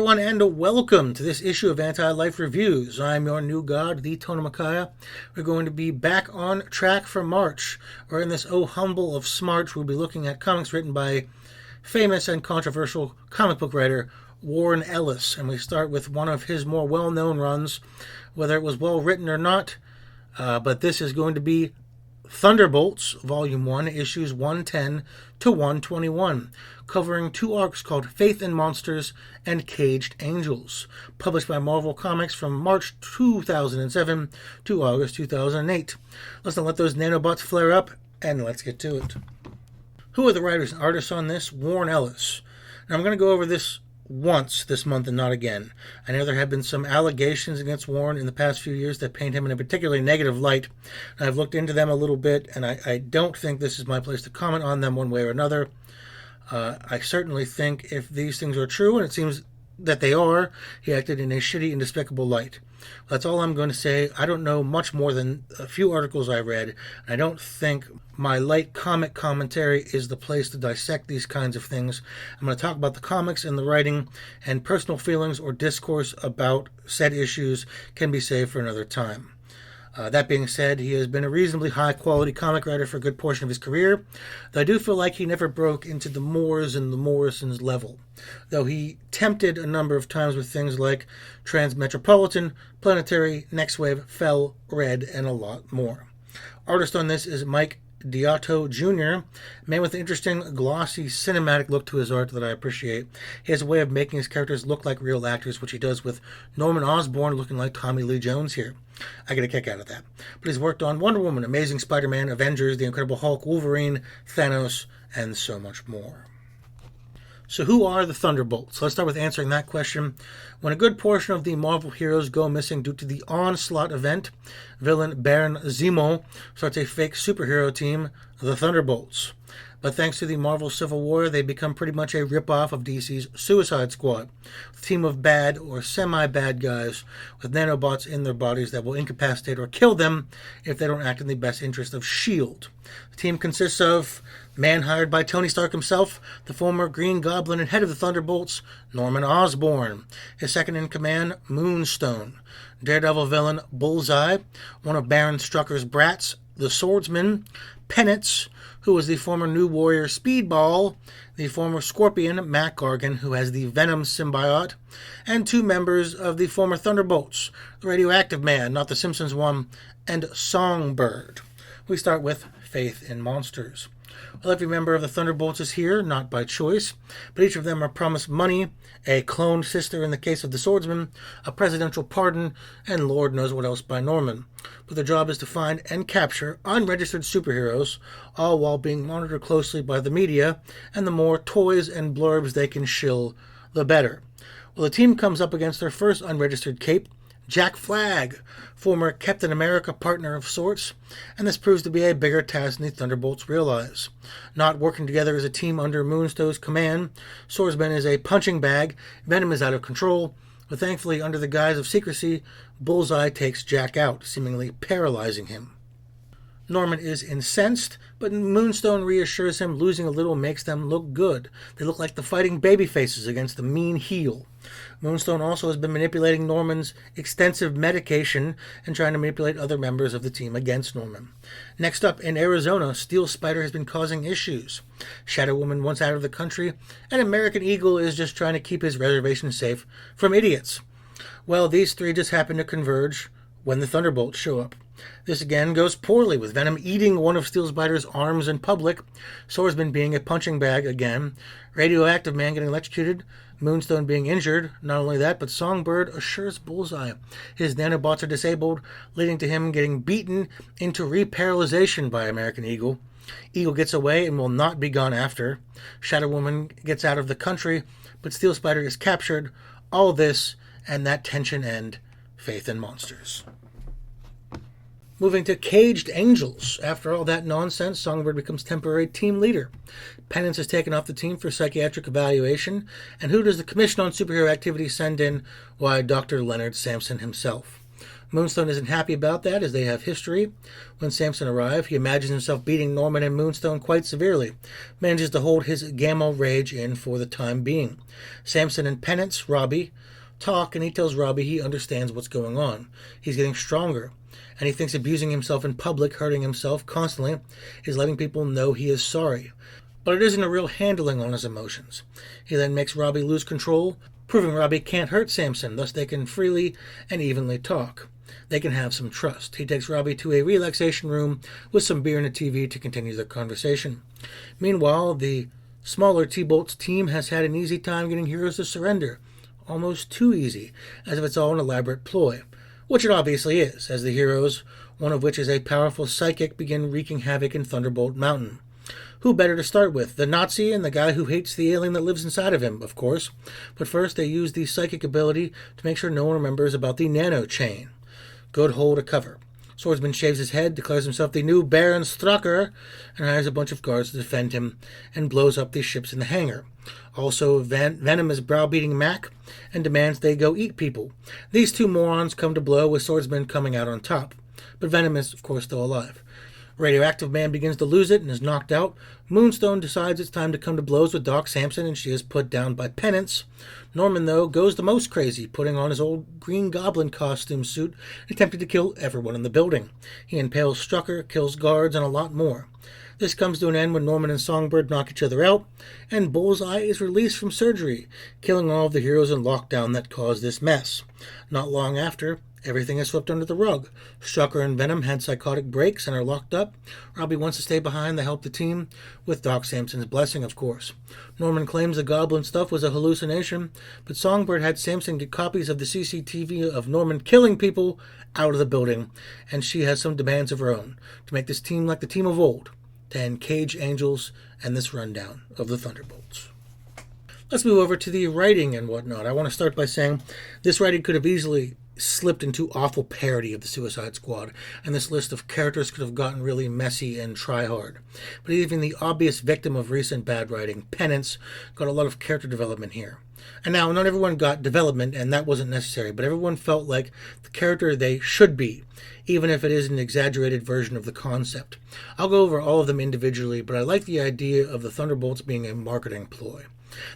everyone, and welcome to this issue of Anti-Life Reviews. I'm your new god, the Tonemachia. We're going to be back on track for March, where in this Oh Humble of Smarch, we'll be looking at comics written by famous and controversial comic book writer Warren Ellis. And we start with one of his more well-known runs, whether it was well-written or not, but this is going to be Thunderbolts, Volume 1, Issues 110 to 121, covering two arcs called Faith in Monsters and Caged Angels, published by Marvel Comics from March 2007 to August 2008. Let's not let those nanobots flare up, and let's get to it. Who are the writers and artists on this? Warren Ellis. Now, I'm going to go over this once this month and not again. I know there have been some allegations against Warren in the past few years that paint him in a particularly negative light. I've looked into them a little bit, and I don't think this is my place to comment on them one way or another. I certainly think if these things are true, and it seems that they are, he acted in a shitty and despicable light. That's all I'm going to say. I don't know much more than a few articles I read. I don't think my light comic commentary is the place to dissect these kinds of things. I'm going to talk about the comics and the writing, and personal feelings or discourse about said issues can be saved for another time. That being said, he has been a reasonably high-quality comic writer for a good portion of his career, though I do feel like he never broke into the Moores and the Morrisons level, though he tempted a number of times with things like Transmetropolitan, Planetary, Next Wave, Fell, Red, and a lot more. Artist on this is Mike Deodato Jr., a man with an interesting, glossy, cinematic look to his art that I appreciate. He has a way of making his characters look like real actors, which he does with Norman Osborn looking like Tommy Lee Jones here. I get a kick out of that. But he's worked on Wonder Woman, Amazing Spider-Man, Avengers, The Incredible Hulk, Wolverine, Thanos, and so much more. So who are the Thunderbolts? Let's start with answering that question. When a good portion of the Marvel heroes go missing due to the Onslaught event, villain Baron Zemo starts a fake superhero team, the Thunderbolts. But thanks to the Marvel Civil War, they become pretty much a ripoff of DC's Suicide Squad, a team of bad or semi-bad guys with nanobots in their bodies that will incapacitate or kill them if they don't act in the best interest of S.H.I.E.L.D. The team consists of man hired by Tony Stark himself, the former Green Goblin and head of the Thunderbolts, Norman Osborn, his second-in-command, Moonstone, Daredevil villain Bullseye, one of Baron Strucker's brats, the Swordsman, Penance, who was the former New Warrior Speedball, the former Scorpion, Matt Gargan, who has the Venom symbiote, and two members of the former Thunderbolts, the Radioactive Man, not the Simpsons one, and Songbird. We start with Faith in Monsters. Well, every member of the Thunderbolts is here, not by choice, but each of them are promised money, a cloned sister in the case of the Swordsman, a presidential pardon, and Lord knows what else by Norman. But their job is to find and capture unregistered superheroes, all while being monitored closely by the media, and the more toys and blurbs they can shill, the better. Well, the team comes up against their first unregistered cape, Jack Flag, former Captain America partner of sorts, and this proves to be a bigger task than the Thunderbolts realize. Not working together as a team under Moonstone's command, Swordsman is a punching bag, Venom is out of control, but thankfully under the guise of secrecy, Bullseye takes Jack out, seemingly paralyzing him. Norman is incensed, but Moonstone reassures him losing a little makes them look good. They look like the fighting baby faces against the mean heel. Moonstone also has been manipulating Norman's extensive medication and trying to manipulate other members of the team against Norman. Next up, in Arizona, Steel Spider has been causing issues. Shadow Woman wants out of the country, and American Eagle is just trying to keep his reservation safe from idiots. Well, these three just happen to converge when the Thunderbolts show up. This again goes poorly, with Venom eating one of Steel Spider's arms in public, Swordsman being a punching bag again, Radioactive Man getting electrocuted, Moonstone being injured. Not only that, but Songbird assures Bullseye his nanobots are disabled, leading to him getting beaten into reparalyzation by American Eagle. Eagle gets away and will not be gone after. Shadow Woman gets out of the country, but Steel Spider is captured. All this and that tension end, Faith in Monsters. Moving to Caged Angels. After all that nonsense, Songbird becomes temporary team leader. Penance is taken off the team for psychiatric evaluation. And who does the Commission on Superhero Activity send in? Why, Dr. Leonard Sampson himself. Moonstone isn't happy about that, as they have history. When Samson arrives, he imagines himself beating Norman and Moonstone quite severely, manages to hold his gamma rage in for the time being. Samson and Penance, Robbie, talk, and he tells Robbie he understands what's going on. He's getting stronger, and he thinks abusing himself in public, hurting himself constantly, is letting people know he is sorry. But it isn't a real handling on his emotions. He then makes Robbie lose control, proving Robbie can't hurt Samson, thus they can freely and evenly talk. They can have some trust. He takes Robbie to a relaxation room with some beer and a TV to continue their conversation. Meanwhile, the smaller T-Bolts team has had an easy time getting heroes to surrender. Almost too easy, as if it's all an elaborate ploy. Which it obviously is, as the heroes, one of which is a powerful psychic, begin wreaking havoc in Thunderbolt Mountain. Who better to start with? The Nazi and the guy who hates the alien that lives inside of him, of course. But first they use the psychic ability to make sure no one remembers about the nano chain. Good hole to cover. Swordsman shaves his head, declares himself the new Baron Strucker, and hires a bunch of guards to defend him, and blows up the ships in the hangar. Also, Venom is browbeating Mac, and demands they go eat people. These two morons come to blow, with Swordsman coming out on top. But Venom is, of course, still alive. Radioactive Man begins to lose it and is knocked out. Moonstone decides it's time to come to blows with Doc Samson, and she is put down by Penance. Norman, though, goes the most crazy, putting on his old Green Goblin costume suit, attempting to kill everyone in the building. He impales Strucker, kills guards, and a lot more. This comes to an end when Norman and Songbird knock each other out, and Bullseye is released from surgery, killing all of the heroes in lockdown that caused this mess. Not long after, everything is swept under the rug. Strucker and Venom had psychotic breaks and are locked up. Robbie wants to stay behind to help the team, with Doc Samson's blessing, of course. Norman claims the goblin stuff was a hallucination, but Songbird had Samson get copies of the CCTV of Norman killing people out of the building, and she has some demands of her own, to make this team like the team of old, to end Cage Angels and this rundown of the Thunderbolts. Let's move over to the writing and whatnot. I want to start by saying this writing could have easily slipped into awful parody of the Suicide Squad, and this list of characters could have gotten really messy and try-hard. But even the obvious victim of recent bad writing, Penance, got a lot of character development here. And now, not everyone got development, and that wasn't necessary, but everyone felt like the character they should be, even if it is an exaggerated version of the concept. I'll go over all of them individually, but I like the idea of the Thunderbolts being a marketing ploy.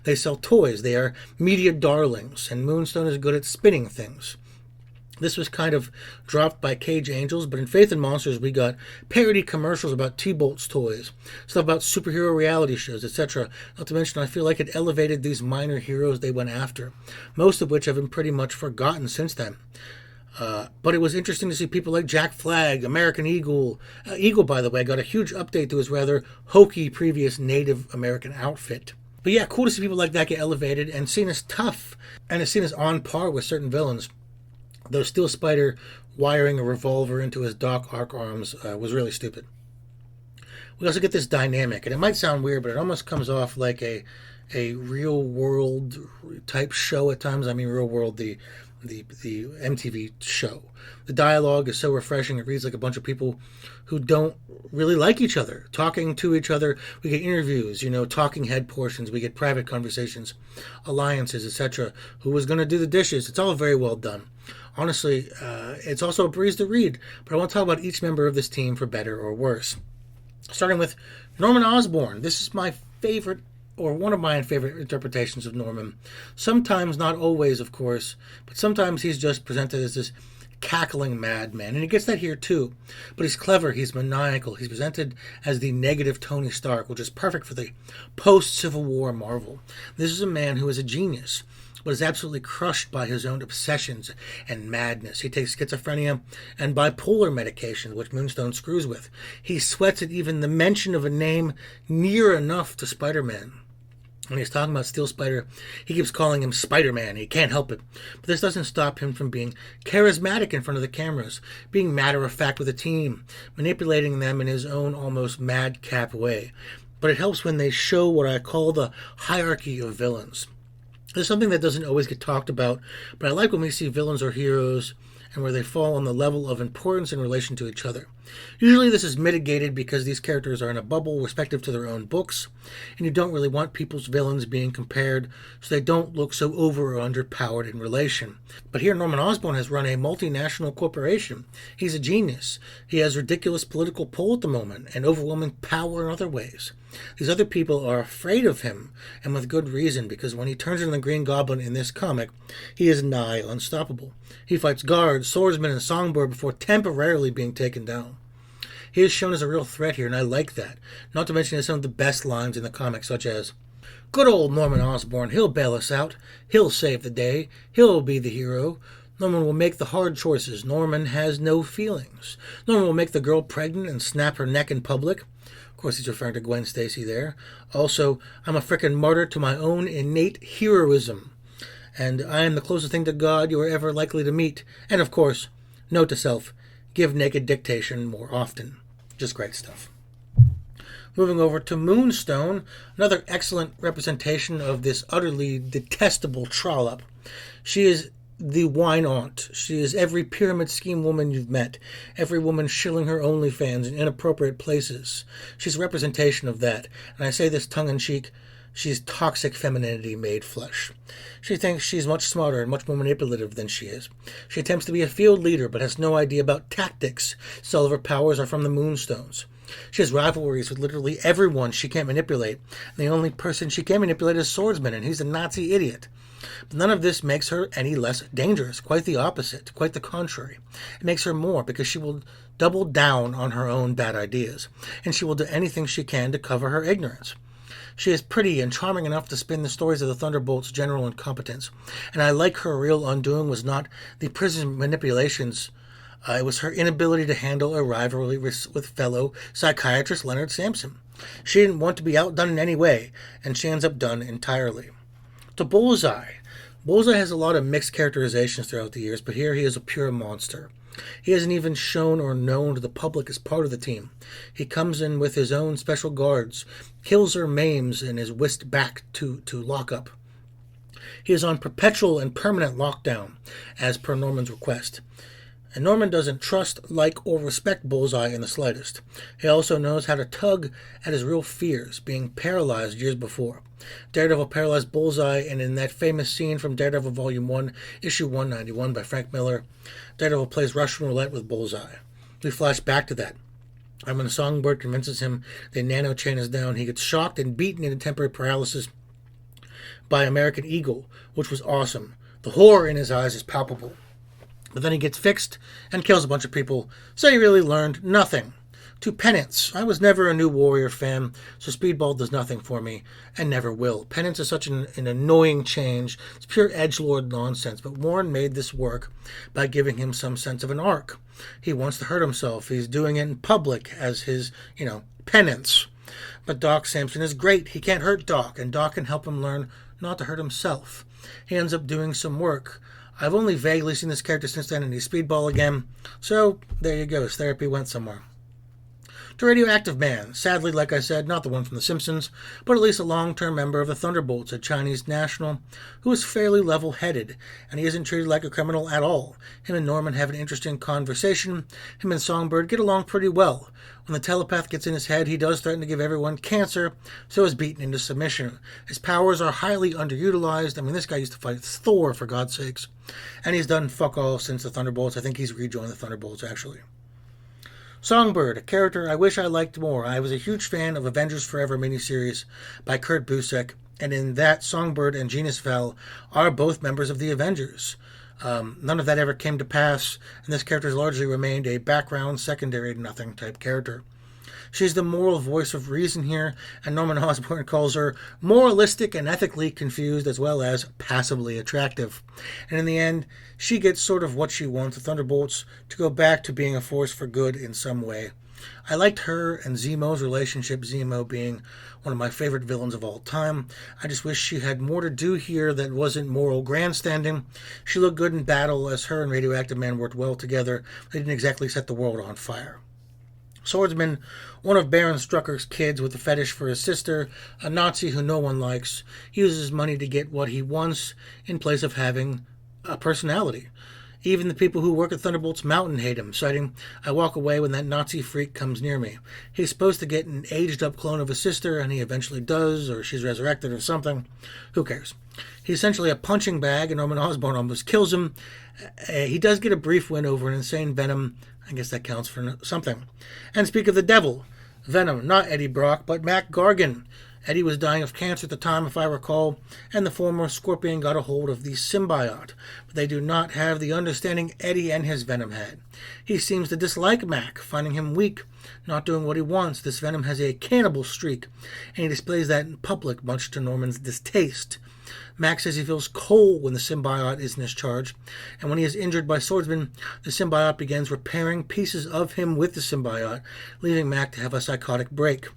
They sell toys, they are media darlings, and Moonstone is good at spinning things. This was kind of dropped by Cage Angels, but in Faith and Monsters we got parody commercials about T-Bolt's toys, stuff about superhero reality shows, etc. Not to mention, I feel like it elevated these minor heroes they went after, most of which have been pretty much forgotten since then. But it was interesting to see people like Jack Flag, American Eagle. Eagle, by the way, got a huge update to his rather hokey previous Native American outfit. But yeah, cool to see people like that get elevated and seen as tough, and is seen as on par with certain villains. Though Steel Spider wiring a revolver into his Doc Arc arms was really stupid. We also get this dynamic, and it might sound weird, but it almost comes off like a real-world type show at times. I mean real-world, the MTV show. The dialogue is so refreshing. It reads like a bunch of people who don't really like each other, talking to each other. We get interviews, talking head portions. We get private conversations, alliances, etc. Who was going to do the dishes? It's all very well done. Honestly, it's also a breeze to read, but I want to talk about each member of this team for better or worse. Starting with Norman Osborn. This is my favorite, or one of my favorite interpretations of Norman. Sometimes, not always, of course, but sometimes he's just presented as this cackling madman, and he gets that here too. But he's clever, he's maniacal, he's presented as the negative Tony Stark, which is perfect for the post-Civil War Marvel. This is a man who is a genius, but is absolutely crushed by his own obsessions and madness. He takes schizophrenia and bipolar medication, which Moonstone screws with. He sweats at even the mention of a name near enough to Spider-Man. When he's talking about Steel Spider, he keeps calling him Spider-Man. He can't help it. But this doesn't stop him from being charismatic in front of the cameras, being matter-of-fact with the team, manipulating them in his own almost madcap way. But it helps when they show what I call the hierarchy of villains. There's something that doesn't always get talked about, but I like when we see villains or heroes and where they fall on the level of importance in relation to each other. Usually this is mitigated because these characters are in a bubble respective to their own books, and you don't really want people's villains being compared so they don't look so over or underpowered in relation. But here Norman Osborn has run a multinational corporation. He's a genius. He has ridiculous political pull at the moment and overwhelming power in other ways. These other people are afraid of him, and with good reason, because when he turns into the Green Goblin in this comic, he is nigh unstoppable. He fights guards, swordsmen, and songbird before temporarily being taken down. He is shown as a real threat here, and I like that. Not to mention some of the best lines in the comic, such as, "Good old Norman Osborn, he'll bail us out. He'll save the day. He'll be the hero. Norman will make the hard choices. Norman has no feelings. Norman will make the girl pregnant and snap her neck in public." Of course, he's referring to Gwen Stacy there. Also, "I'm a frickin' martyr to my own innate heroism. And I am the closest thing to God you are ever likely to meet." And of course, note to self, give naked dictation more often. Just great stuff. Moving over to Moonstone, another excellent representation of this utterly detestable trollop. She is the wine aunt. She is every pyramid scheme woman you've met. Every woman shilling her OnlyFans in inappropriate places. She's a representation of that. And I say this tongue-in-cheek. She's toxic femininity made flesh. She thinks she's much smarter and much more manipulative than she is. She attempts to be a field leader but has no idea about tactics, so all of her powers are from the Moonstones. She has rivalries with literally everyone she can't manipulate. And the only person she can manipulate is Swordsman, and he's a Nazi idiot. But none of this makes her any less dangerous. Quite the opposite. Quite the contrary. It makes her more, because she will double down on her own bad ideas, and she will do anything she can to cover her ignorance. She is pretty and charming enough to spin the stories of the Thunderbolts' general incompetence, and I like her real undoing was not the prison manipulations. It was her inability to handle a rivalry with fellow psychiatrist Leonard Sampson. She didn't want to be outdone in any way, and she ends up done entirely. To Bullseye. Bullseye has a lot of mixed characterizations throughout the years, but here he is a pure monster. He isn't even shown or known to the public as part of the team. He comes in with his own special guards, kills or maims, and is whisked back to lockup. He is on perpetual and permanent lockdown, as per Norman's request. And Norman doesn't trust, like, or respect Bullseye in the slightest. He also knows how to tug at his real fears, being paralyzed years before. Daredevil paralyzed Bullseye, and in that famous scene from Daredevil Volume 1, Issue 191 by Frank Miller, Daredevil plays Russian roulette with Bullseye. We flash back to that. And when the Songbird convinces him the nano chain is down, he gets shocked and beaten into temporary paralysis by American Eagle, which was awesome. The horror in his eyes is palpable. But then he gets fixed and kills a bunch of people, so he really learned nothing. To Penance. I was never a New Warrior fan, so Speedball does nothing for me, and never will. Penance is such an annoying change. It's pure edgelord nonsense, but Warren made this work by giving him some sense of an arc. He wants to hurt himself. He's doing it in public as his, penance. But Doc Samson is great. He can't hurt Doc, and Doc can help him learn not to hurt himself. He ends up doing some work. I've only vaguely seen this character since then, and he's Speedball again. So, there you go. His therapy went somewhere. To Radioactive Man. Sadly, like I said, not the one from The Simpsons, but at least a long-term member of the Thunderbolts, a Chinese national, who is fairly level-headed, and he isn't treated like a criminal at all. Him and Norman have an interesting conversation. Him and Songbird get along pretty well. When the telepath gets in his head, he does threaten to give everyone cancer, so is beaten into submission. His powers are highly underutilized. I mean, this guy used to fight Thor, for God's sakes. And he's done fuck all since the Thunderbolts. I think he's rejoined the Thunderbolts, actually. Songbird, a character I wish I liked more. I was a huge fan of Avengers Forever miniseries by Kurt Busiek, and in that, Songbird and Genus Val are both members of the Avengers. None of that ever came to pass, and this character has largely remained a background, secondary, nothing type character. She's the moral voice of reason here, and Norman Osborn calls her moralistic and ethically confused, as well as passively attractive. And in the end, she gets sort of what she wants, the Thunderbolts, to go back to being a force for good in some way. I liked her and Zemo's relationship, Zemo being one of my favorite villains of all time. I just wish she had more to do here that wasn't moral grandstanding. She looked good in battle, as her and Radioactive Man worked well together. They didn't exactly set the world on fire. Swordsman, one of Baron Strucker's kids with a fetish for his sister, a Nazi who no one likes. He uses money to get what he wants in place of having a personality. Even the people who work at Thunderbolts Mountain hate him, citing, "I walk away when that Nazi freak comes near me." He's supposed to get an aged-up clone of his sister, and he eventually does, or she's resurrected or something. Who cares? He's essentially a punching bag, and Norman Osborn almost kills him. He does get a brief win over an insane Venom. I guess that counts for something. And speak of the devil, Venom, not Eddie Brock, but Mac Gargan. Eddie was dying of cancer at the time, if I recall, and the former Scorpion got a hold of the symbiote. But they do not have the understanding Eddie and his Venom had. He seems to dislike Mac, finding him weak, not doing what he wants. This Venom has a cannibal streak, and he displays that in public, much to Norman's distaste. Mac says he feels cold when the symbiote is in his charge, and when he is injured by Swordsman, the symbiote begins repairing pieces of him with the symbiote, leaving Mac to have a psychotic break.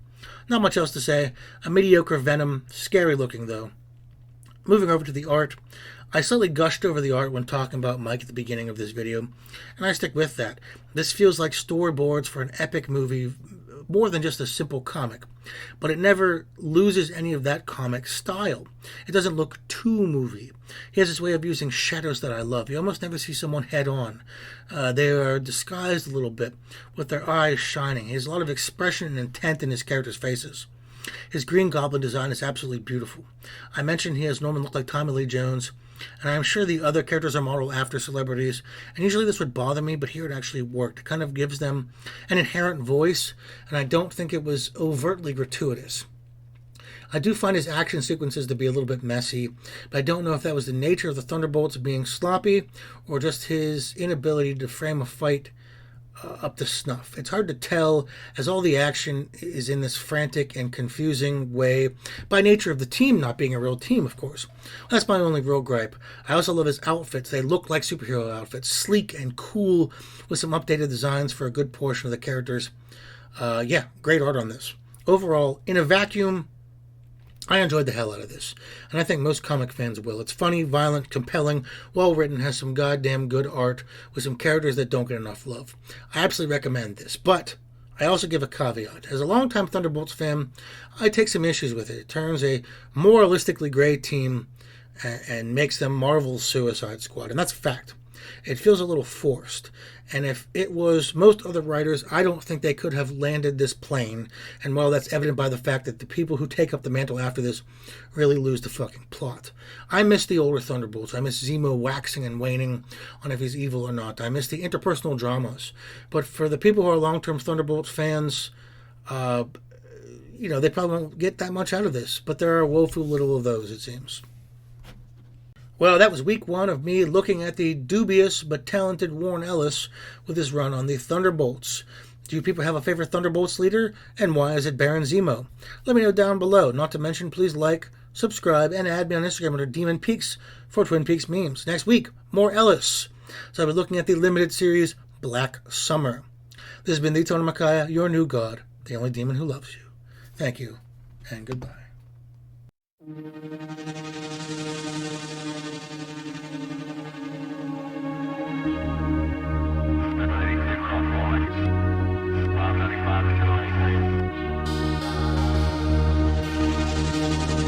Not much else to say. A mediocre Venom, scary looking though. Moving over to the art, I slightly gushed over the art when talking about Mike at the beginning of this video, and I stick with that. This feels like storyboards for an epic movie, more than just a simple comic, but it never loses any of that comic style. It doesn't look too movie. He has this way of using shadows that I love. You almost never see someone head on. They are disguised a little bit with their eyes shining. He has a lot of expression and intent in his characters' faces. His Green Goblin design is absolutely beautiful. I mentioned he has Norman look like Tommy Lee Jones, and I'm sure the other characters are modeled after celebrities, and usually this would bother me, but here it actually worked. It kind of gives them an inherent voice, and I don't think it was overtly gratuitous. I do find his action sequences to be a little bit messy, but I don't know if that was the nature of the Thunderbolts being sloppy, or just his inability to frame a fight up to snuff. It's hard to tell, as all the action is in this frantic and confusing way, by nature of the team not being a real team, of course. That's my only real gripe. I also love his outfits. They look like superhero outfits, sleek and cool, with some updated designs for a good portion of the characters. Great art on this. Overall, in a vacuum, I enjoyed the hell out of this, and I think most comic fans will. It's funny, violent, compelling, well-written, has some goddamn good art, with some characters that don't get enough love. I absolutely recommend this, but I also give a caveat. As a longtime Thunderbolts fan, I take some issues with it. It turns a moralistically gray team and makes them Marvel's Suicide Squad, and that's a fact. It feels a little forced, and if it was most other writers, I don't think they could have landed this plane, and well, that's evident by the fact that the people who take up the mantle after this really lose the fucking plot. I miss the older Thunderbolts. I miss Zemo waxing and waning on if he's evil or not. I miss the interpersonal dramas. But for the people who are long-term Thunderbolts fans, they probably won't get that much out of this, but there are woeful little of those, it seems. Well, that was week one of me looking at the dubious but talented Warren Ellis with his run on the Thunderbolts. Do you people have a favorite Thunderbolts leader, and why is it Baron Zemo? Let me know down below. Not to mention, please like, subscribe, and add me on Instagram under DemonPeaks for Twin Peaks memes. Next week, more Ellis. So I'll be looking at the limited series Black Summer. This has been the Tonemachia, your new god, the only demon who loves you. Thank you, and goodbye.